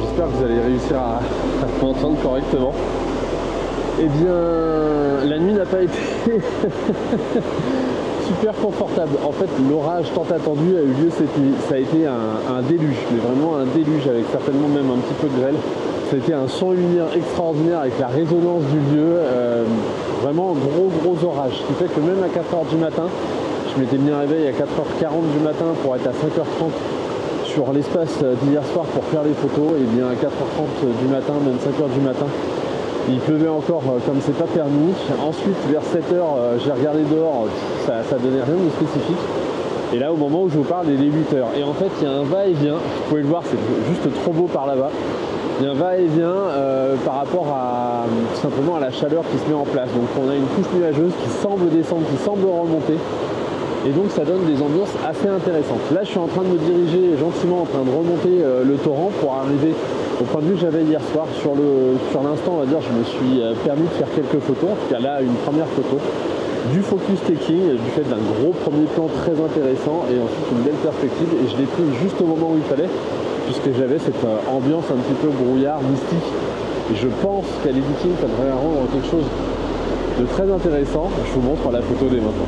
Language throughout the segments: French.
j'espère que vous allez réussir à m'entendre correctement. Eh bien, la nuit n'a pas été super confortable. En fait, l'orage tant attendu a eu lieu cette nuit. Ça a été un déluge, mais vraiment un déluge, avec certainement même un petit peu de grêle. Ça a été un son lumière extraordinaire avec la résonance du lieu. Vraiment gros orage, ce qui fait que même à 4h du matin, je m'étais mis un réveil à 4h40 du matin pour être à 5h30 sur l'espace d'hier soir pour faire les photos. Et bien à 4h30 du matin, même 5h du matin, il pleuvait encore comme c'est pas permis. Ensuite vers 7h, j'ai regardé dehors, ça donnait rien de spécifique. Et là au moment où je vous parle, il est 8h. Et en fait il y a un va-et-vient, vous pouvez le voir, c'est juste trop beau par là-bas. Il y a un va-et-vient par rapport à tout simplement à la chaleur qui se met en place. Donc on a une couche nuageuse qui semble descendre, qui semble remonter. Et donc ça donne des ambiances assez intéressantes. Là je suis en train de me diriger gentiment, en train de remonter le torrent pour arriver au point de vue que j'avais hier soir. Sur l'instant, on va dire, je me suis permis de faire quelques photos. En tout cas là, une première photo du focus taking, du fait d'un gros premier plan très intéressant et ensuite une belle perspective. Et je l'ai pris juste au moment où il fallait, puisque j'avais cette ambiance un petit peu brouillard, mystique. Et je pense qu'à l'editing, ça devrait rendre quelque chose de très intéressant. Je vous montre la photo dès maintenant.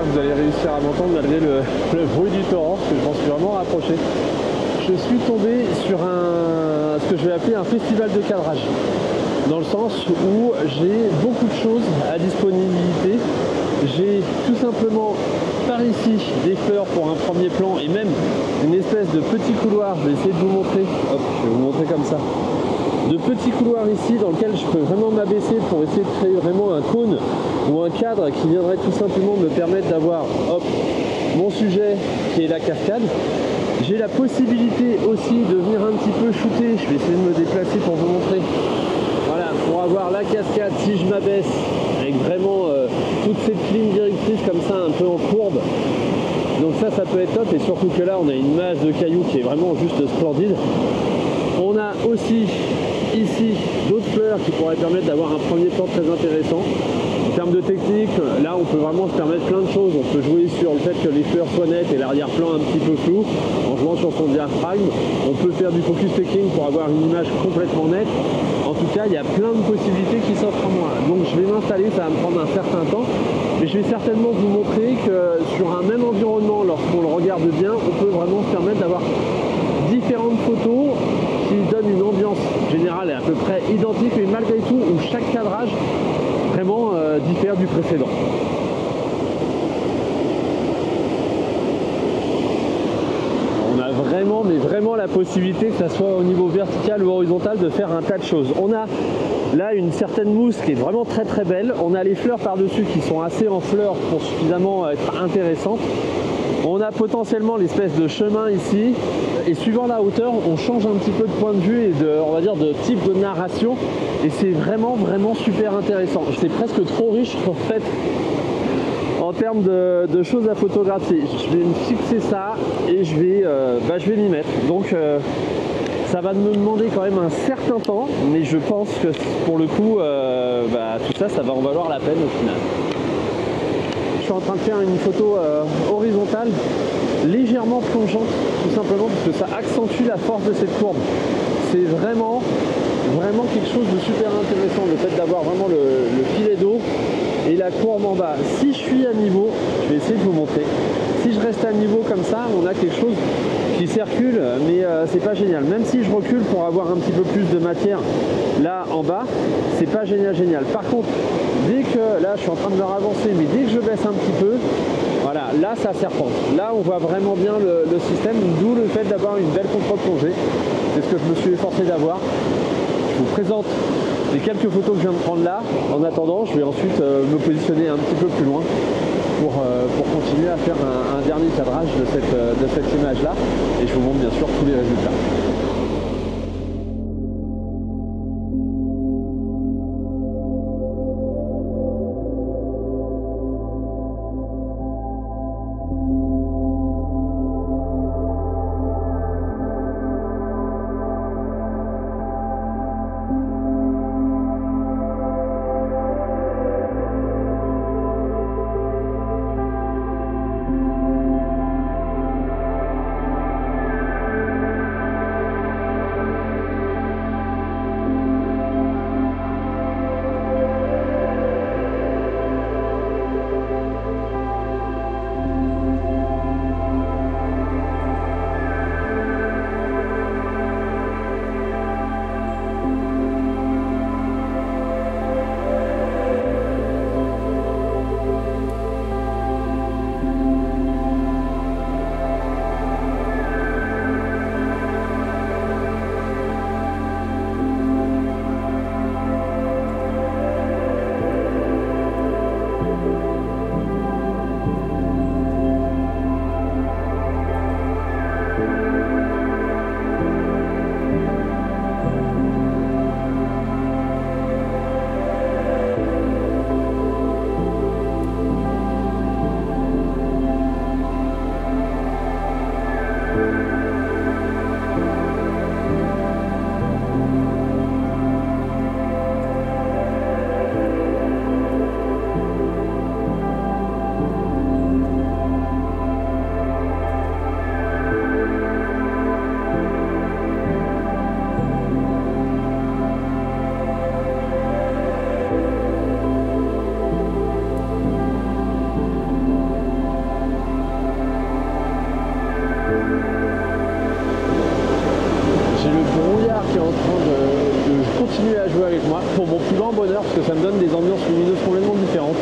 Vous allez réussir à m'entendre malgré le bruit du torrent, parce que je m'en suis vraiment rapproché. Je suis tombé sur ce que je vais appeler un festival de cadrage, dans le sens où j'ai beaucoup de choses à disponibilité. J'ai tout simplement par ici des fleurs pour un premier plan et même une espèce de petit couloir. Je vais essayer de vous montrer. Hop, je vais vous montrer comme ça. De petits couloirs ici dans lequel je peux vraiment m'abaisser pour essayer de créer vraiment un cône ou un cadre qui viendrait tout simplement me permettre d'avoir mon sujet qui est la cascade. J'ai la possibilité aussi de venir un petit peu shooter. Je vais essayer de me déplacer pour vous montrer. Voilà, pour avoir la cascade si je m'abaisse avec vraiment toute cette ligne directrice comme ça un peu en courbe. Donc ça peut être top, et surtout que là on a une masse de cailloux qui est vraiment juste splendide. On a aussi ici d'autres fleurs qui pourraient permettre d'avoir un premier plan très intéressant. En termes de technique, là on peut vraiment se permettre plein de choses. On peut jouer sur le fait que les fleurs soient nettes et l'arrière-plan un petit peu flou en jouant sur son diaphragme. On peut faire du focus taking pour avoir une image complètement nette. En tout cas, il y a plein de possibilités qui s'offrent à moi. Donc je vais m'installer, ça va me prendre un certain temps. Mais je vais certainement vous montrer que sur un même environnement, lorsqu'on le regarde bien, on peut vraiment se permettre d'avoir différentes photos qui donnent une ambiance générale et à peu près identique, mais malgré tout où chaque cadrage vraiment diffère du précédent. On a vraiment, mais vraiment la possibilité, que ça soit au niveau vertical ou horizontal, de faire un tas de choses. On a là une certaine mousse qui est vraiment très très belle. On a les fleurs par-dessus qui sont assez en fleurs pour suffisamment être intéressantes. On a potentiellement l'espèce de chemin ici, et suivant la hauteur, on change un petit peu de point de vue et on va dire de type de narration, et c'est vraiment super intéressant. C'est presque trop riche en fait en termes de choses à photographier. Je vais me fixer ça et je vais m'y mettre. Donc ça va me demander quand même un certain temps, mais je pense que pour le coup, tout ça va en valoir la peine au final. Je suis en train de faire une photo horizontale, légèrement plongeante, tout simplement parce que ça accentue la force de cette courbe. C'est vraiment quelque chose de super intéressant, le fait d'avoir vraiment le filet d'eau et la courbe en bas. Si je suis à niveau, je vais essayer de vous montrer. Si je reste à niveau comme ça, on a quelque chose qui circule, mais c'est pas génial. Même si je recule pour avoir un petit peu plus de matière là en bas, c'est pas génial. Par contre, dès que là je suis en train de me ravancer, mais dès que je baisse un petit peu, Voilà, là ça serpente. Là on voit vraiment bien le système, d'où le fait d'avoir une belle contre-plongée. C'est ce que je me suis efforcé d'avoir. Je vous présente les quelques photos que je viens de prendre là. En attendant, je vais ensuite me positionner un petit peu plus loin pour continuer à faire un dernier cadrage de cette image là. Et je vous montre bien sûr tous les résultats. Pour mon plus grand bonheur, parce que ça me donne des ambiances lumineuses complètement différentes.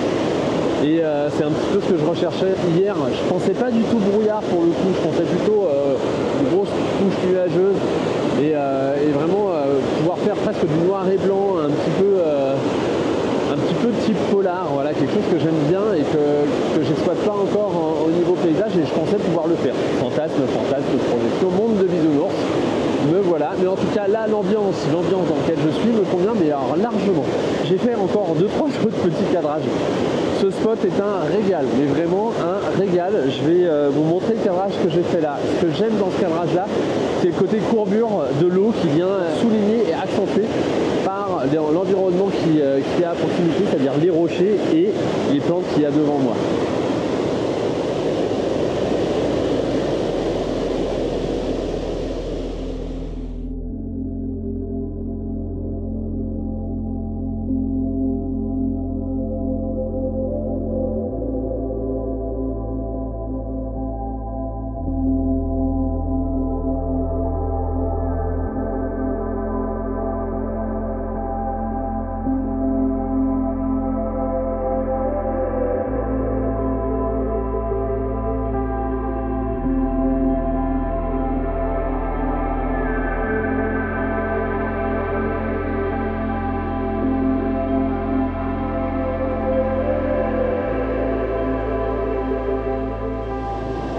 Et c'est un petit peu ce que je recherchais hier. Je pensais pas du tout brouillard pour le coup, je pensais plutôt une grosse couche nuageuse et vraiment pouvoir faire presque du noir et blanc, un petit peu type polar, voilà, quelque chose que j'aime bien et que j'exploite pas encore au niveau paysage, et je pensais pouvoir le faire. Fantasme, projection, monde de bisounours. Me voilà, mais en tout cas là l'ambiance dans laquelle je suis me convient, mais alors largement. J'ai fait encore 2-3 autres petits cadrages. Ce spot est un régal, mais vraiment un régal. Je vais vous montrer le cadrage que j'ai fait là. Ce que j'aime dans ce cadrage là, c'est le côté courbure de l'eau qui vient souligner et accentuer par l'environnement qui est à proximité, c'est-à-dire les rochers et les plantes qu'il y a devant moi.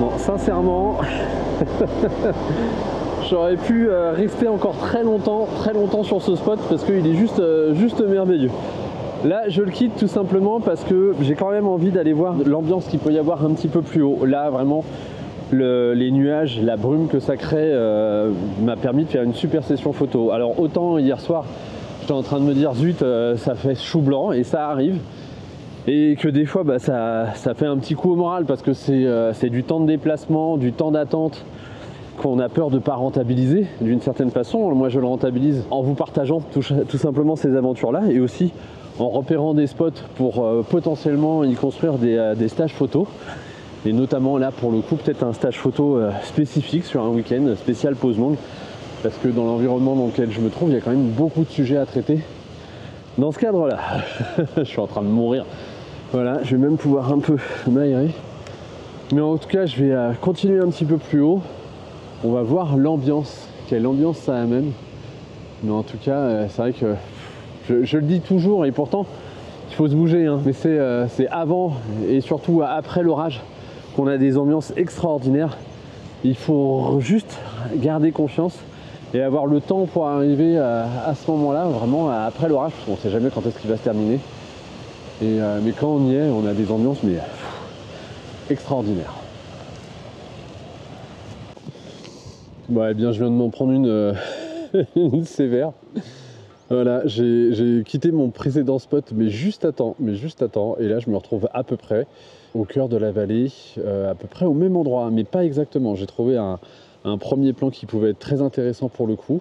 Bon, sincèrement, j'aurais pu rester encore très longtemps sur ce spot parce qu'il est juste merveilleux. Là, je le quitte tout simplement parce que j'ai quand même envie d'aller voir l'ambiance qu'il peut y avoir un petit peu plus haut. Là, vraiment, les nuages, la brume que ça crée m'a permis de faire une super session photo. Alors, autant hier soir, j'étais en train de me dire, zut, ça fait chou blanc, et ça arrive. Et que des fois ça fait un petit coup au moral parce que c'est du temps de déplacement, du temps d'attente qu'on a peur de ne pas rentabiliser d'une certaine façon. Moi je le rentabilise en vous partageant tout simplement ces aventures-là, et aussi en repérant des spots pour potentiellement y construire des stages photo. Et notamment là pour le coup peut-être un stage photo spécifique sur un week-end spécial pause longue, parce que dans l'environnement dans lequel je me trouve il y a quand même beaucoup de sujets à traiter dans ce cadre-là. Je suis en train de mourir. Voilà, je vais même pouvoir un peu m'aérer. Mais en tout cas, je vais continuer un petit peu plus haut. On va voir l'ambiance, quelle ambiance ça amène. Mais en tout cas, c'est vrai que je le dis toujours, et pourtant, il faut se bouger, hein. Mais c'est avant et surtout après l'orage qu'on a des ambiances extraordinaires. Il faut juste garder confiance et avoir le temps pour arriver à ce moment-là, vraiment après l'orage, parce qu'on ne sait jamais quand est-ce qu'il va se terminer. Mais quand on y est, on a des ambiances extraordinaires. Bon, eh bien, je viens de m'en prendre une sévère. Voilà, j'ai quitté mon précédent spot, mais juste à temps. Et là, je me retrouve à peu près au cœur de la vallée, à peu près au même endroit, mais pas exactement. J'ai trouvé un premier plan qui pouvait être très intéressant pour le coup.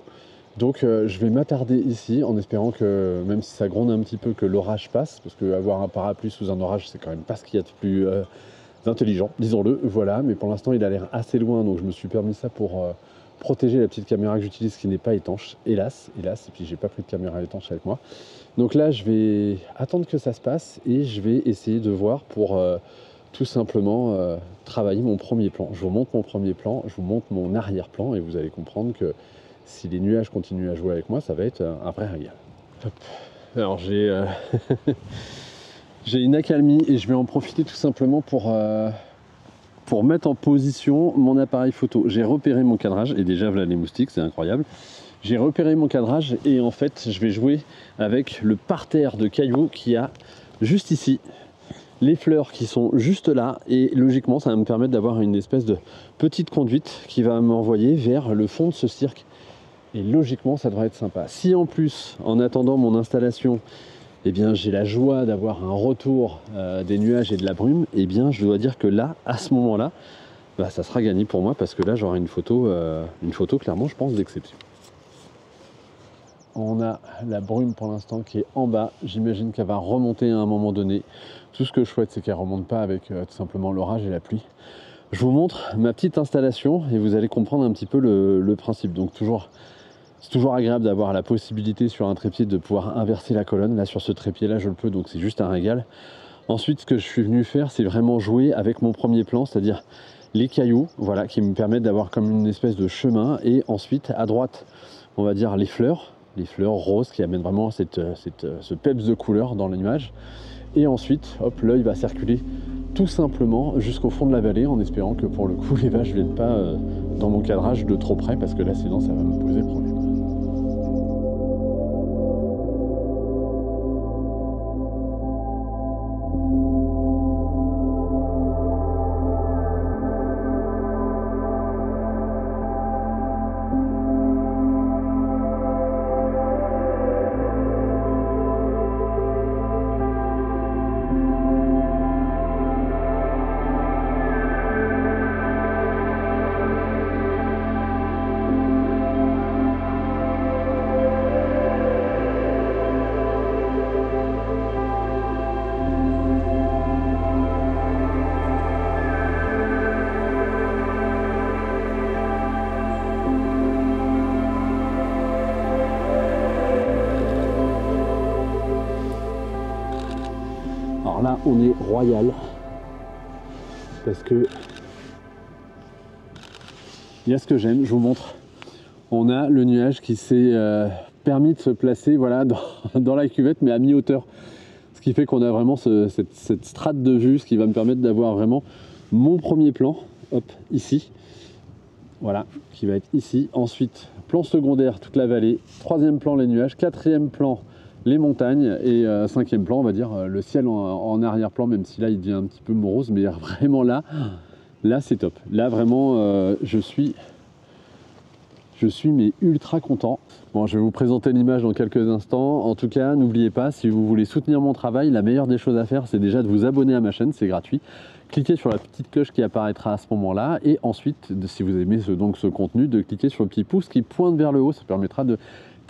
Donc, je vais m'attarder ici en espérant que, même si ça gronde un petit peu, que l'orage passe, parce qu'avoir un parapluie sous un orage, c'est quand même pas ce qu'il y a de plus intelligent, disons-le. Voilà, mais pour l'instant, il a l'air assez loin, donc je me suis permis ça pour protéger la petite caméra que j'utilise qui n'est pas étanche, hélas, et puis j'ai pas pris de caméra étanche avec moi. Donc là, je vais attendre que ça se passe et je vais essayer de voir pour tout simplement travailler mon premier plan. Je vous montre mon premier plan, je vous montre mon arrière-plan et vous allez comprendre que si les nuages continuent à jouer avec moi, ça va être un vrai régal. Hop. Alors j'ai j'ai une accalmie et je vais en profiter tout simplement pour mettre en position mon appareil photo. J'ai repéré mon cadrage et déjà voilà les moustiques, c'est incroyable. J'ai repéré mon cadrage et en fait je vais jouer avec le parterre de cailloux qu'il y a juste ici, les fleurs qui sont juste là et logiquement ça va me permettre d'avoir une espèce de petite conduite qui va m'envoyer vers le fond de ce cirque et logiquement ça devrait être sympa. Si en plus en attendant mon installation eh bien j'ai la joie d'avoir un retour des nuages et de la brume, eh bien je dois dire que là, à ce moment-là, bah, ça sera gagné pour moi parce que là j'aurai une photo clairement je pense d'exception. On a la brume pour l'instant qui est en bas, j'imagine qu'elle va remonter à un moment donné. Tout ce que je souhaite c'est qu'elle ne remonte pas avec tout simplement l'orage et la pluie. Je vous montre ma petite installation et vous allez comprendre un petit peu le principe. Donc c'est toujours agréable d'avoir la possibilité sur un trépied de pouvoir inverser la colonne. Là sur ce trépied là je le peux, donc c'est juste un régal. Ensuite ce que je suis venu faire c'est vraiment jouer avec mon premier plan, c'est-à-dire les cailloux, voilà, qui me permettent d'avoir comme une espèce de chemin. Et ensuite à droite on va dire les fleurs roses qui amènent vraiment ce peps de couleur dans l'image. Et ensuite hop, l'œil va circuler tout simplement jusqu'au fond de la vallée en espérant que pour le coup les vaches ne viennent pas dans mon cadrage de trop près parce que là sinon ça va me poser problème. Alors là, on est royal parce que il y a ce que j'aime, je vous montre. On a le nuage qui s'est permis de se placer voilà, dans la cuvette, mais à mi-hauteur. Ce qui fait qu'on a vraiment cette strate de vue, ce qui va me permettre d'avoir vraiment mon premier plan, hop, ici. Voilà, qui va être ici. Ensuite, plan secondaire, toute la vallée. Troisième plan, les nuages. Quatrième plan, les montagnes. Et cinquième plan, on va dire le ciel en arrière-plan, même si là, il devient un petit peu morose. Mais vraiment là c'est top. Là, vraiment, je suis mais ultra content. Bon, je vais vous présenter l'image dans quelques instants. En tout cas, n'oubliez pas, si vous voulez soutenir mon travail, la meilleure des choses à faire, c'est déjà de vous abonner à ma chaîne, c'est gratuit. Cliquez sur la petite cloche qui apparaîtra à ce moment-là. Et ensuite, si vous aimez ce contenu, de cliquer sur le petit pouce qui pointe vers le haut. Ça permettra de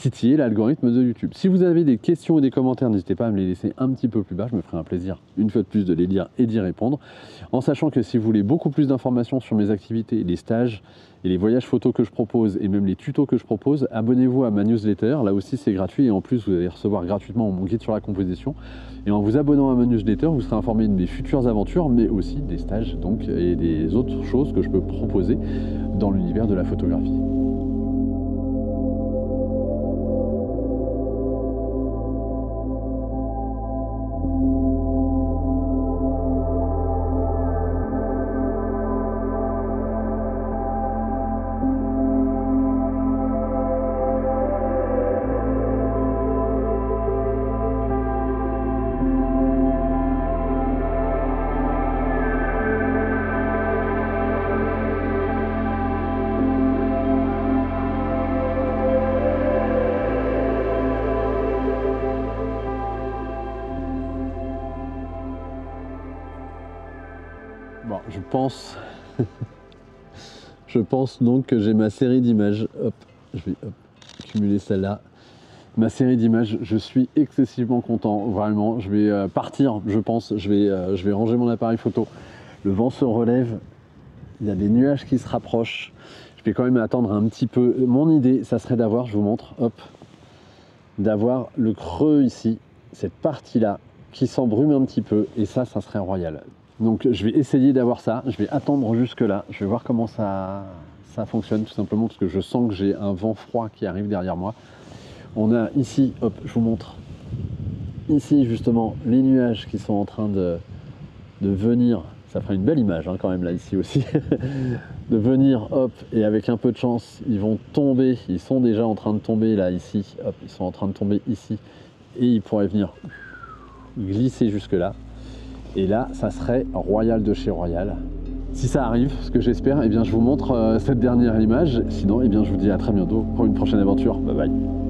titiller l'algorithme de YouTube. Si vous avez des questions et des commentaires, n'hésitez pas à me les laisser un petit peu plus bas, je me ferai un plaisir une fois de plus de les lire et d'y répondre. En sachant que si vous voulez beaucoup plus d'informations sur mes activités, les stages et les voyages photos que je propose et même les tutos que je propose, abonnez-vous à ma newsletter, là aussi c'est gratuit et en plus vous allez recevoir gratuitement mon guide sur la composition. Et en vous abonnant à ma newsletter, vous serez informé de mes futures aventures, mais aussi des stages donc, et des autres choses que je peux proposer dans l'univers de la photographie. Bon, je pense donc que j'ai ma série d'images. Hop, je vais cumuler celle-là. Ma série d'images, je suis excessivement content, vraiment. Je vais partir, je pense. Je vais ranger mon appareil photo. Le vent se relève, il y a des nuages qui se rapprochent. Je vais quand même attendre un petit peu. Mon idée, ça serait d'avoir, je vous montre, hop, d'avoir le creux ici, cette partie-là, qui s'embrume un petit peu. Et ça serait royal. Donc je vais essayer d'avoir ça, je vais attendre jusque là, je vais voir comment ça fonctionne tout simplement parce que je sens que j'ai un vent froid qui arrive derrière moi. On a ici, hop, je vous montre, ici justement les nuages qui sont en train de venir, ça fera une belle image hein, quand même là ici aussi, de venir, hop, et avec un peu de chance, ils vont tomber, ils sont déjà en train de tomber là ici, hop, ils sont en train de tomber ici et ils pourraient venir glisser jusque là. Et là, ça serait royal de chez royal. Si ça arrive, ce que j'espère, eh bien, je vous montre cette dernière image. Sinon, eh bien, je vous dis à très bientôt pour une prochaine aventure. Bye bye.